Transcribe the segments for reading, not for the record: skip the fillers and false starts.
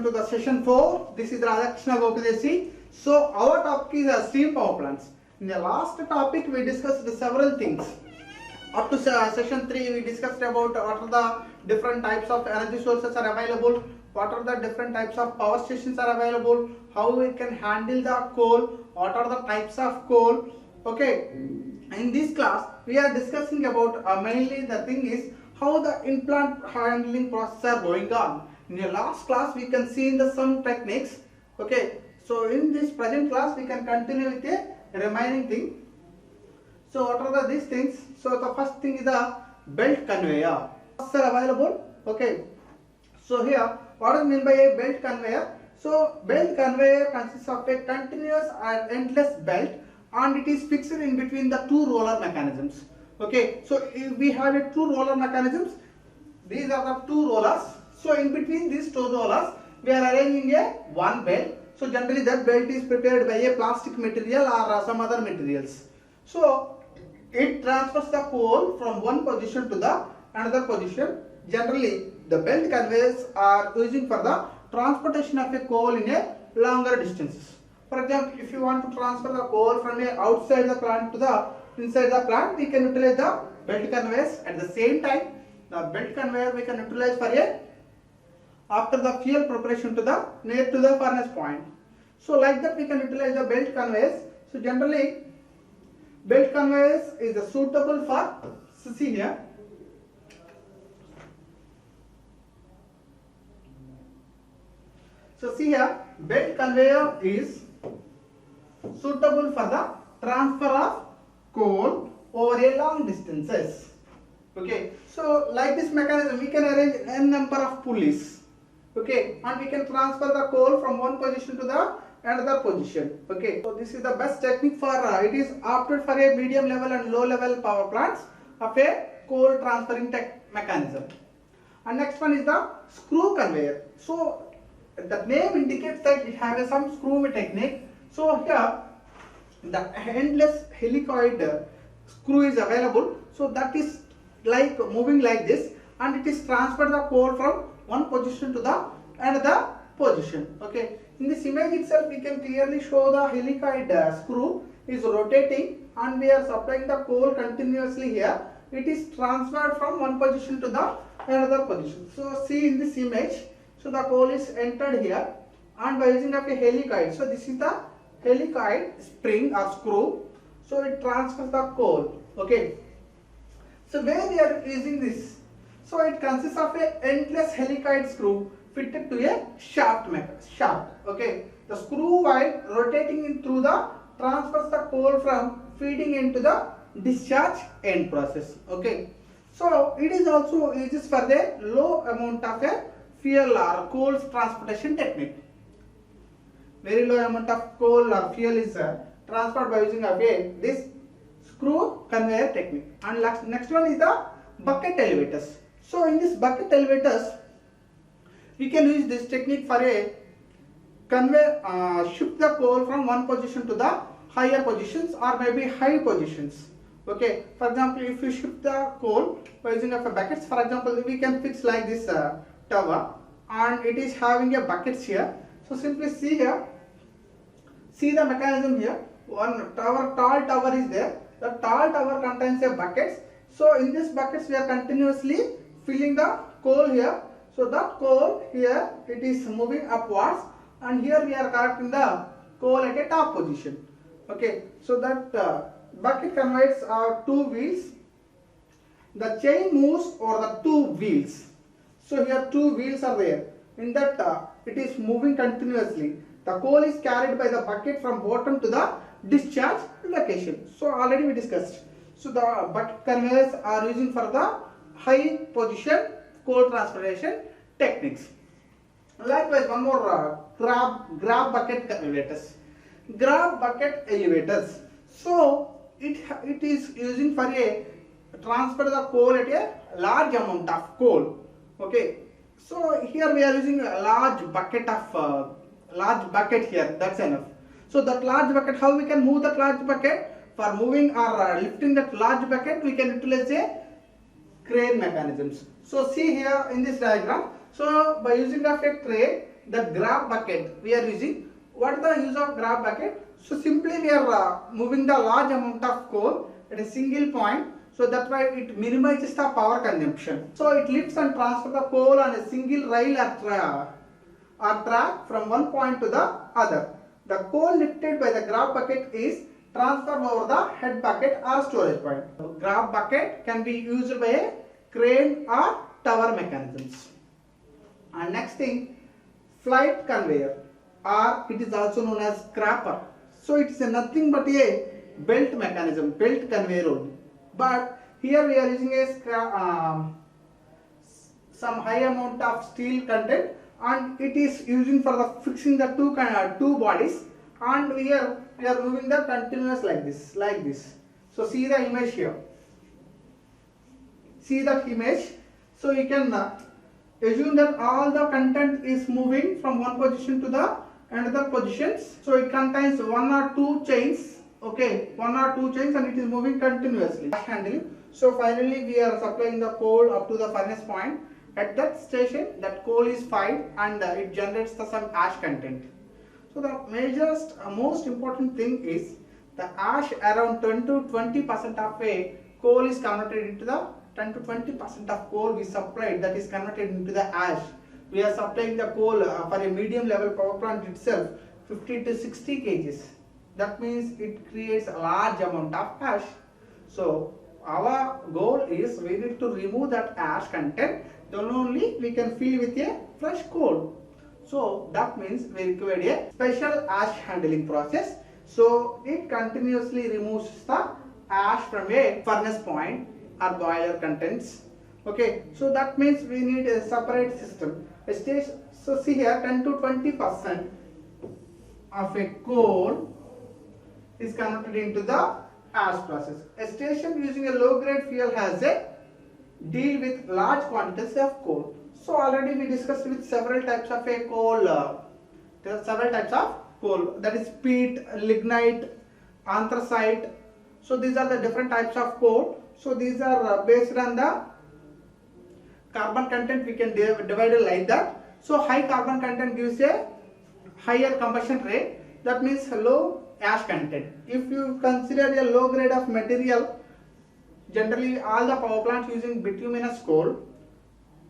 To the session 4. This is Radhakrishna Gopalesi. So our topic is steam power plants. In the last topic we discussed several things. Up to session 3 we discussed about what are the different types of energy sources are available, what are the different types of power stations are available, how we can handle the coal, what are the types of coal. Okay, in this class we are discussing about mainly the thing is how the in-plant handling process are going on. In the last class we can see in the some techniques. Okay, so in this present class we can continue with the remaining thing. So what are these things? So the first thing is the belt conveyor. Are available. Okay, so here what is meant by a belt conveyor? So belt conveyor consists of a continuous and endless belt, and it is fixed in between the two roller mechanisms. Okay, so if we have a two roller mechanisms, these are the two rollers. So in between these two rollers we are arranging a one belt. So generally that belt is prepared by a plastic material or some other materials. So it transfers the coal from one position to the another position. Generally the belt conveyors are using for the transportation of a coal in a longer distances. For example, if you want to transfer the coal from a outside the plant to the inside the plant, we can utilize the belt conveyors. At the same time, the belt conveyor we can utilize for a after the fuel preparation to the near to the furnace point. So like that we can utilize the belt conveyors. So generally belt conveyors is suitable for, see here, so see here, belt conveyor is suitable for the transfer of coal over a long distances. Okay, so like this mechanism we can arrange n number of pulleys. Okay, and we can transfer the coal from one position to the another position. Okay, so this is the best technique for it is opted for a medium level and low level power plants of a coal transferring mechanism. And next one is the screw conveyor. So the name indicates that it has some screw technique. So here the endless helicoid screw is available. So that is like moving like this, and it is transferred the coal from one position to the another position. Okay, in this image itself we can clearly show the helicoid screw is rotating, and we are supplying the coal continuously here. It is transferred from one position to the another position. So see in this image, so the coal is entered here, and by using of a helicoid, so this is the helicoid spring or screw, so it transfers the coal. Okay, so where we are using this? So it consists of a endless helicoid screw fitted to a shaft. Okay, the screw while rotating in through the transfers the coal from feeding into the discharge end process. Okay, so it is also used for the low amount of a fuel or coal transportation technique. Very low amount of coal or fuel is transferred by using of this screw conveyor technique. And next one is the bucket elevators. So in this bucket elevators we can use this technique for a shift the coal from one position to the higher positions or maybe high positions. Okay, for example, if you shift the coal by using of a buckets, for example, we can fix like this tower, and it is having a buckets here. So simply see here, see the mechanism here. One tall tower is there. The tall tower contains a buckets. So in this buckets we are continuously filling the coal here. So that coal here it is moving upwards, and here we are collecting the coal at a top position. Okay, so that bucket conveys two wheels. The chain moves over the two wheels. So here two wheels are there. In that it is moving continuously. The coal is carried by the bucket from bottom to the discharge location. So already we discussed. So the bucket conveyors are using for the high position coal transportation techniques. Likewise, one more grab bucket elevators. Grab bucket elevators. So it is using for a transfer the coal at a large amount of coal. Okay. So here we are using a large bucket here. That's enough. So that large bucket, how we can move that large bucket? For moving or lifting that large bucket, we can utilize a crane mechanisms. So see here in this diagram, so by using of a crane, the grab bucket we are using. What is the use of grab bucket? So simply we are moving the large amount of coal at a single point. So that's why it minimizes the power consumption. So it lifts and transfers the coal on a single rail or track from one point to the other. The coal lifted by the grab bucket is transferred over the head bucket or storage point. So grab bucket can be used by a crane or tower mechanisms. And next thing, flight conveyor, or it is also known as scrapper. So it is nothing but a belt mechanism, belt conveyor only. But here we are using a some high amount of steel content, and it is using for the fixing the two bodies, and here we are moving the continuous like this. So see the image here. See that image. So you can assume that all the content is moving from one position to the another positions. So it contains one or two chains. Okay, one or two chains, and it is moving continuously. Handling. So finally we are supplying the coal up to the furnace point. At that station, that coal is fired and it generates some ash content. So the most important thing is the ash. Around 10 to 20% of a coal is converted into the 10 to 20% of coal we supplied, that is converted into the ash. We are supplying the coal for a medium level power plant itself 50 to 60 kgs. That means it creates a large amount of ash. So our goal is we need to remove that ash content, then only we can fill with a fresh coal. So that means we require a special ash handling process. So it continuously removes the ash from a furnace point or boiler contents. Okay, so that means we need a separate system. So see here, 10 to 20% of a coal is converted into the ash process. A station using a low grade fuel has a deal with large quantities of coal. So already we discussed with several types of a coal. There are several types of coal, that is peat, lignite, anthracite. So these are the different types of coal. So these are based on the carbon content. We can divide it like that. So high carbon content gives a higher combustion rate. That means low ash content. If you consider a low grade of material, generally all the power plants using bituminous coal,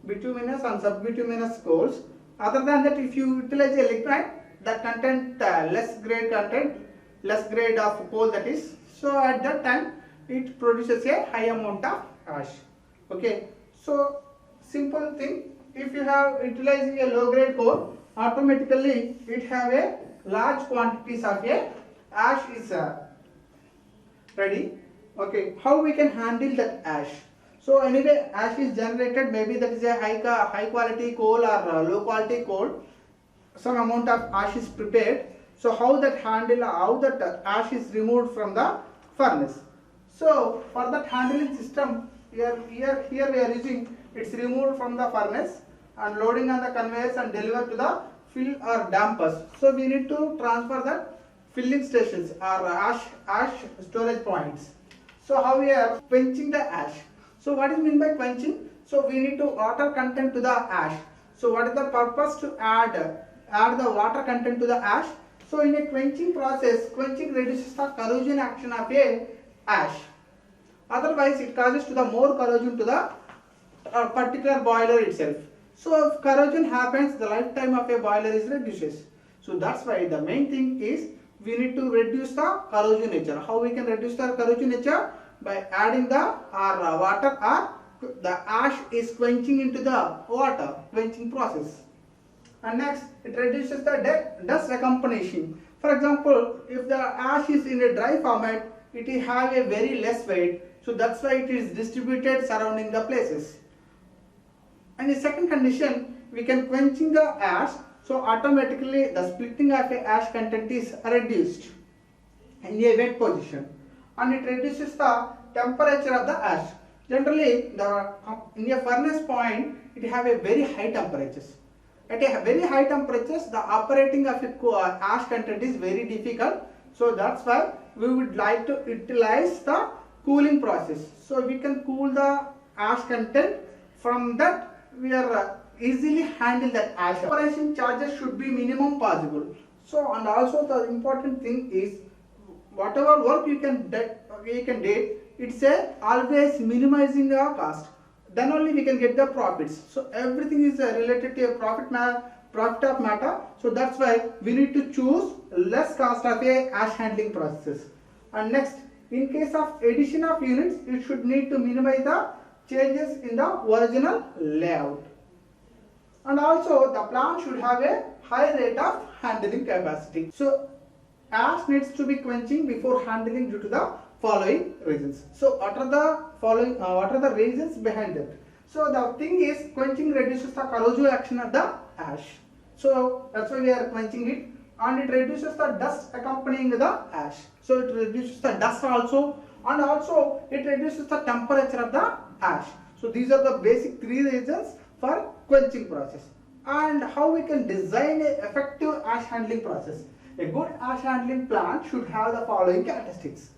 bituminous and subbituminous coals. Other than that, if you utilize a lignite, that content less grade of coal, that is. So at that time it produces a high amount of ash. Okay. So simple thing, if you have utilizing a low grade coal, automatically it have a large quantities of a ash is ready. Okay, how we can handle that ash? So anyway, ash is generated, maybe that is a high quality coal or low quality coal. Some amount of ash is prepared. So how that ash is removed from the furnace? So for that handling system, here we are using, it's removed from the furnace and loading on the conveyors and delivered to the fill or dampers. So we need to transfer that filling stations or ash storage points. So how we are quenching the ash? So what is meant by quenching? So we need to water content to the ash. So what is the purpose to add the water content to the ash? So in a quenching process, quenching reduces the corrosion action of a ash. Otherwise it causes to the more corrosion to the particular boiler itself. So if corrosion happens, the lifetime of a boiler is reduces. So that's why the main thing is we need to reduce the corrosion nature. How we can reduce the corrosion nature? By adding the water, or the ash is quenching into the water, quenching process. And next, it reduces the dust recomposition. For example, if the ash is in a dry format, it will have a very less weight. So that's why it is distributed surrounding the places. And the second condition, we can quenching the ash. So automatically the splitting of a ash content is reduced in a wet position, and it reduces the temperature of the ash. Generally, in a furnace point, it have a very high temperatures. At a very high temperatures, the operating of a ash content is very difficult. So that's why we would like to utilize the cooling process. So we can cool the ash content. From that, we are easily handle that ash. Operation charges should be minimum possible. So, and also the important thing is whatever work you can do, it's a always minimizing the cost. Then only we can get the profits. So everything is related to a profit of matter. So that's why we need to choose less cost of a ash handling process. And next, in case of addition of units, it should need to minimize the changes in the original layout. And also the plant should have a high rate of handling capacity. So ash needs to be quenching before handling due to the following reasons. So what are the reasons behind that? So the thing is, quenching reduces the corrosive action of the ash. So that's why we are quenching it, and it reduces the dust accompanying the ash. So it reduces the dust also, and also it reduces the temperature of the ash. So these are the basic three reasons for quenching process. And how we can design an effective ash handling process. A good ash handling plant should have the following characteristics.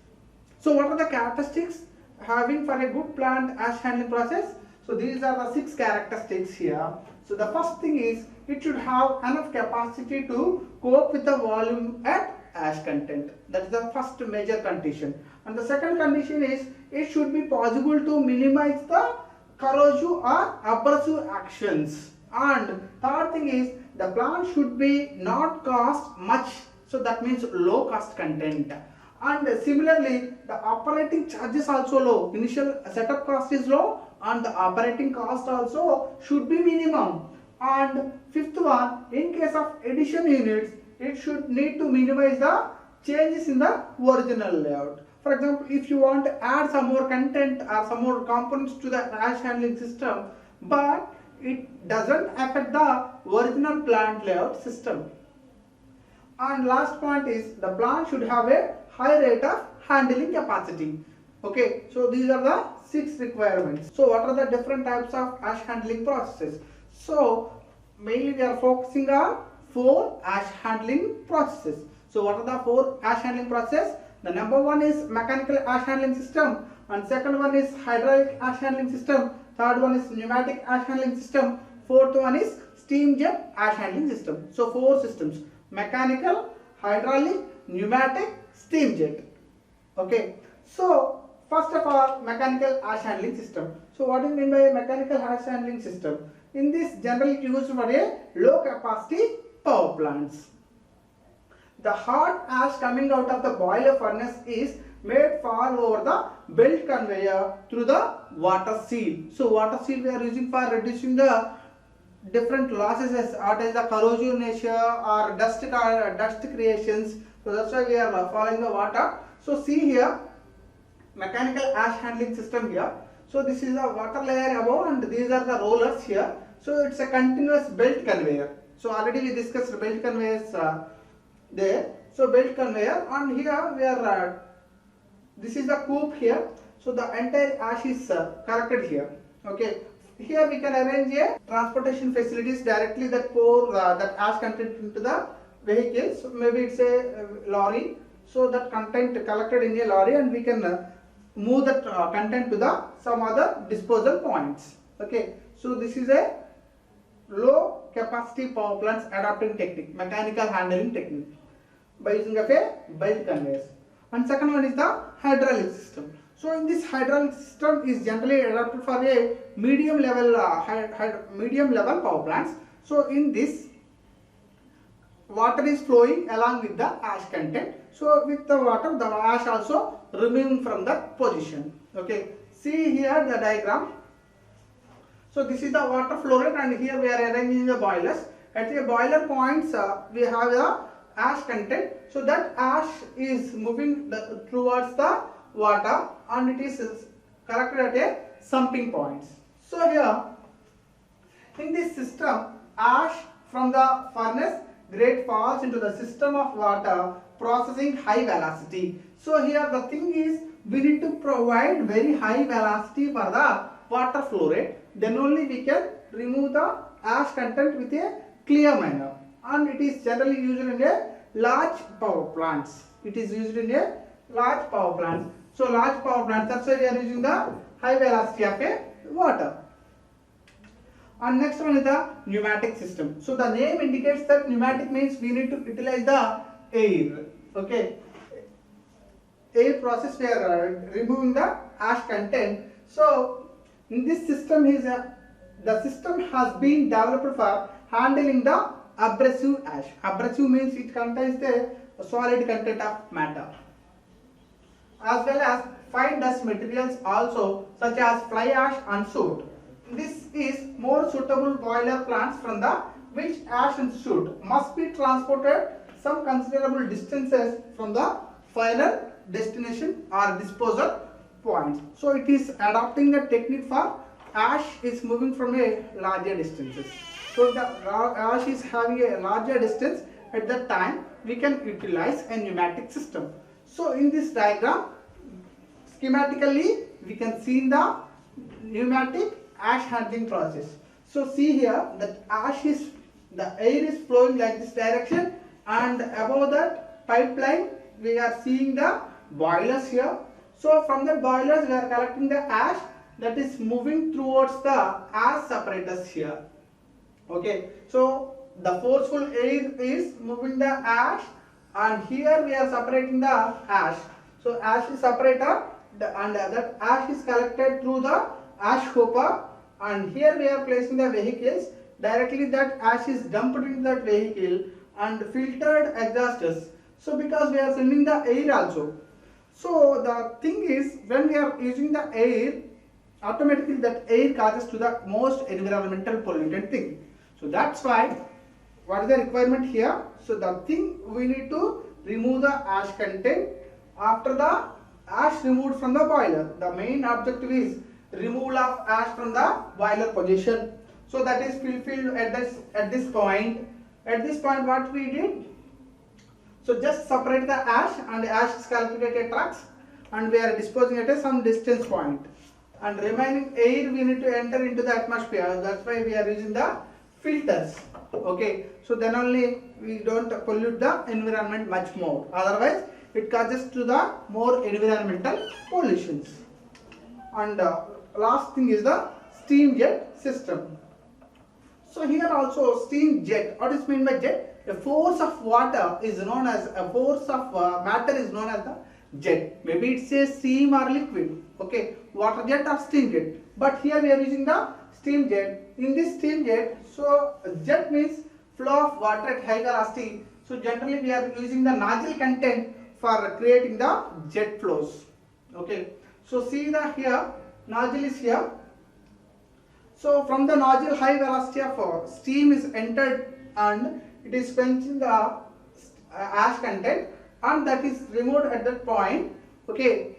So what are the characteristics having for a good plant ash handling process? So these are the 6 characteristics here. So the first thing is, it should have enough capacity to cope with the volume at ash content. That is the first major condition. And the second condition is, it should be possible to minimize the corrosive or abrasive actions. And third thing is, the plant should be not cost much. So that means low cost content. And similarly, the operating charges also low. Initial setup cost is low, and the operating cost also should be minimum. And fifth one, in case of addition units, it should need to minimize the changes in the original layout. For example, if you want to add some more content or some more components to the ash handling system, but it doesn't affect the original plant layout system. And last point is, the plant should have a high rate of handling capacity. Okay, so these are the 6 requirements. So what are the different types of ash handling processes? So mainly we are focusing on 4 ash handling processes. So what are the 4 ash handling processes? The number 1 is mechanical ash handling system, and second one is hydraulic ash handling system, third one is pneumatic ash handling system, fourth one is steam jet ash handling system. So 4 systems: mechanical, hydraulic, pneumatic, steam jet. Okay, so first of all, mechanical ash handling system. So what do you mean by a mechanical ash handling system? In this, generally used for a low capacity power plants. The hot ash coming out of the boiler furnace is made fall over the belt conveyor through the water seal. So water seal we are using for reducing the different losses as the corrosion nature or dust creations. So that's why we are following the water. So see here, mechanical ash handling system here. So this is the water layer above, and these are the rollers here. So it's a continuous belt conveyor. So already we discussed belt conveyors there. So belt conveyor, and here we are this is the coop here. So the entire ash is collected here. Okay, here we can arrange a transportation facilities directly that pour that ash content into the vehicle. So maybe it's a lorry. So that content collected in a lorry, and we can move that content to the some other disposal points. Okay, so this is a low capacity power plants adapting technique, mechanical handling technique, by using of a belt conveyors. And second one is the hydraulic system. So in this hydraulic system is generally adapted for a medium level power plants. So in this, water is flowing along with the ash content. So with the water, the ash also removing from that position. Okay, see here the diagram. So this is the water flow rate, and here we are arranging the boilers. At the boiler points, we have the ash content. So that ash is moving towards the water, and it is collected at a sumping points. So here in this system, ash from the furnace grate falls into the system of water processing high velocity. So here the thing is, we need to provide very high velocity for the water flow rate. Then only we can remove the ash content with a clear manner. And it is generally used in a large power plants. It is used in a large power plants. So large power plants, that's why we are using the high velocity of a water. And next one is the pneumatic system. So the name indicates that pneumatic means we need to utilize the air. Okay, air process we are removing the ash content. So in this system the system has been developed for handling the abrasive ash. Abrasive means it contains the solid content of matter, as well as fine dust materials also, such as fly ash and soot. This is more suitable boiler plants from the which ash and soot must be transported some considerable distances from the final destination or disposal point. So it is adopting a technique for ash is moving from a larger distances. So the ash is having a larger distance, at that time we can utilize a pneumatic system. So in this diagram, schematically we can see the pneumatic ash handling process. So see here that the air is flowing like this direction, and above that pipeline we are seeing the boilers here. So from the boilers we are collecting the ash that is moving towards the ash separators here. Okay, so the forceful air is moving the ash, and here we are separating the ash. So ash is separator, and that ash is collected through the ash hopper, and here we are placing the vehicles. Directly that ash is dumped into that vehicle and filtered exhausters. So because we are sending the air also. So the thing is, when we are using the air, automatically that air causes to the most environmental pollutant thing. So that's why, what is the requirement here? So the thing, we need to remove the ash content after the ash removed from the boiler. The main objective is removal of ash from the boiler position. So that is fulfilled at this point. At this point what we did? So just separate the ash, and ash is collected at trucks, and we are disposing at some distance point. And remaining air we need to enter into the atmosphere. That's why we are using the filters. Okay, so then only we don't pollute the environment much more. Otherwise it causes to the more environmental pollutions. And last thing is the steam jet system. So here also steam jet. What is meant by jet? A force of water is known as a force of matter is known as the jet. Maybe it's a steam or liquid. Okay, water jet or steam jet. But here we are using the steam jet. In this steam jet, so jet means flow of water at high velocity. So generally we are using the nozzle content for creating the jet flows. Okay, so see the here nozzle is here. So from the nozzle, high velocity of steam is entered, and it is quenching the ash content, and that is removed at that point. Okay,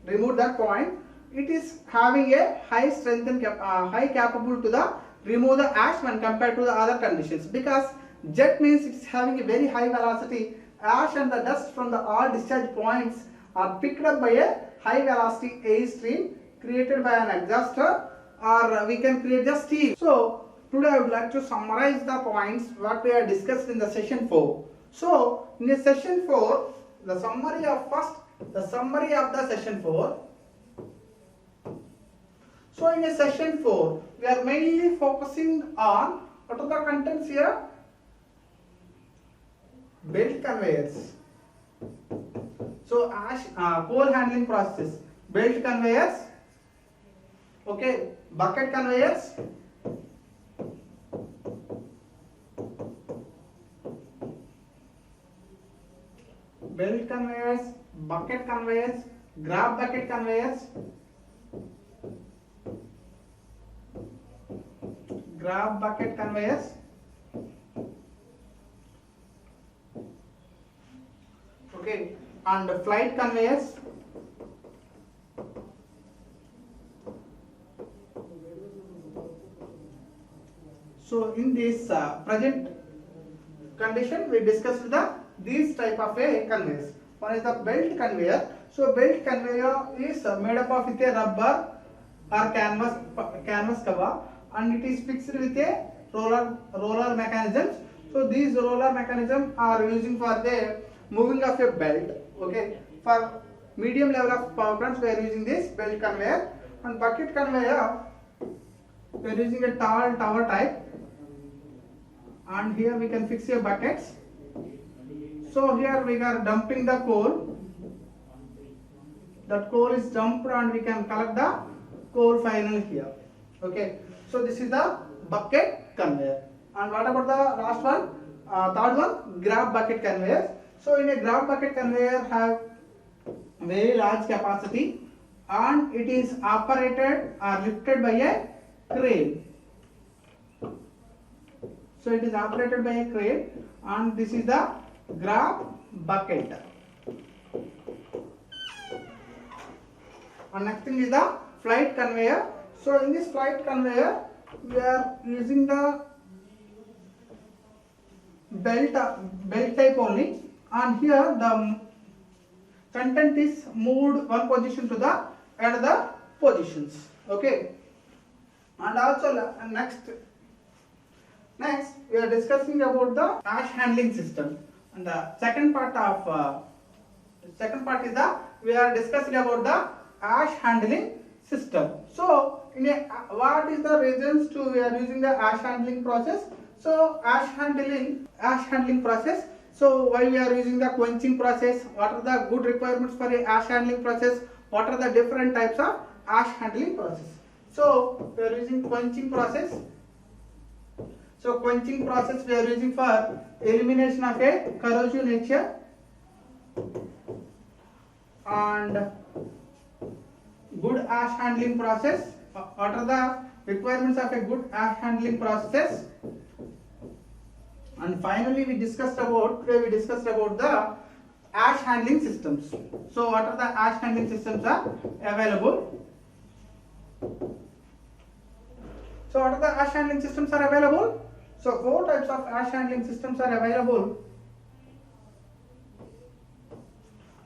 remove that point. It is having a high strength and high capable to the remove the ash when compared to the other conditions, because jet means it is having a very high velocity. Ash and the dust from the all discharge points are picked up by a high velocity air stream created by an exhauster, or we can create the steam. So today I would like to summarize the points what we have discussed in the session 4. So in the session 4, the summary of the session 4. So in a session 4, we are mainly focusing on what are the contents here? Belt conveyors. So ash coal handling process, belt conveyors, okay, bucket conveyors, belt conveyors, bucket conveyors, grab bucket conveyors, grab bucket conveyors, okay, and flight conveyors, so in this present condition we discussed these type of a conveyors. One is the belt conveyor. So belt conveyor is made up of with a rubber or canvas cover, and it is fixed with a roller mechanisms. So these roller mechanisms are using for the moving of a belt. Okay, for medium level of power plants we are using this belt conveyor. And bucket conveyor we are using a tall tower type, and here we can fix your buckets. So here we are dumping the coal. That coal is dumped and we can collect the coal finally here. Okay, so this is the bucket conveyor. And what about the last one? Third one, grab bucket conveyor. So in a grab bucket conveyor have very large capacity and it is operated or lifted by a crane. So it is operated by a crane, and this is the grab bucket. And next thing is the flight conveyor. So in this flight conveyor, we are using the belt type only, and here the content is moved one position to the another positions. Okay, and also next we are discussing about the ash handling system, and the second part is the we are discussing about the ash handling system. So what is the reasons to we are using the ash handling process? So ash handling process. So why we are using the quenching process? What are the good requirements for a ash handling process? What are the different types of ash handling process? So we are using quenching process. So quenching process we are using for elimination of a corrosive nature, and good ash handling process. What are the requirements of a good ash handling process? And finally today we discussed about the ash handling systems. So what are the ash handling systems are available? So what are the ash handling systems are available? So 4 types of ash handling systems are available.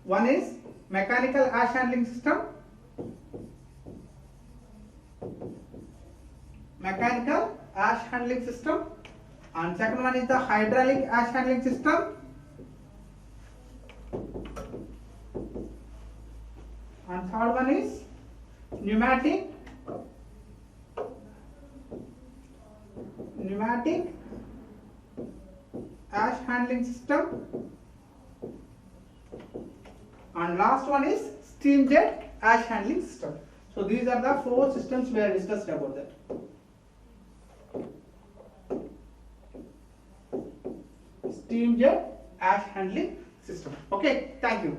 One is mechanical ash handling system, and second one is the hydraulic ash handling system, and third one is pneumatic ash handling system, and last one is steam jet ash handling system. So these are the 4 systems we are discussed about that. Steam jet ash handling system. Okay, thank you.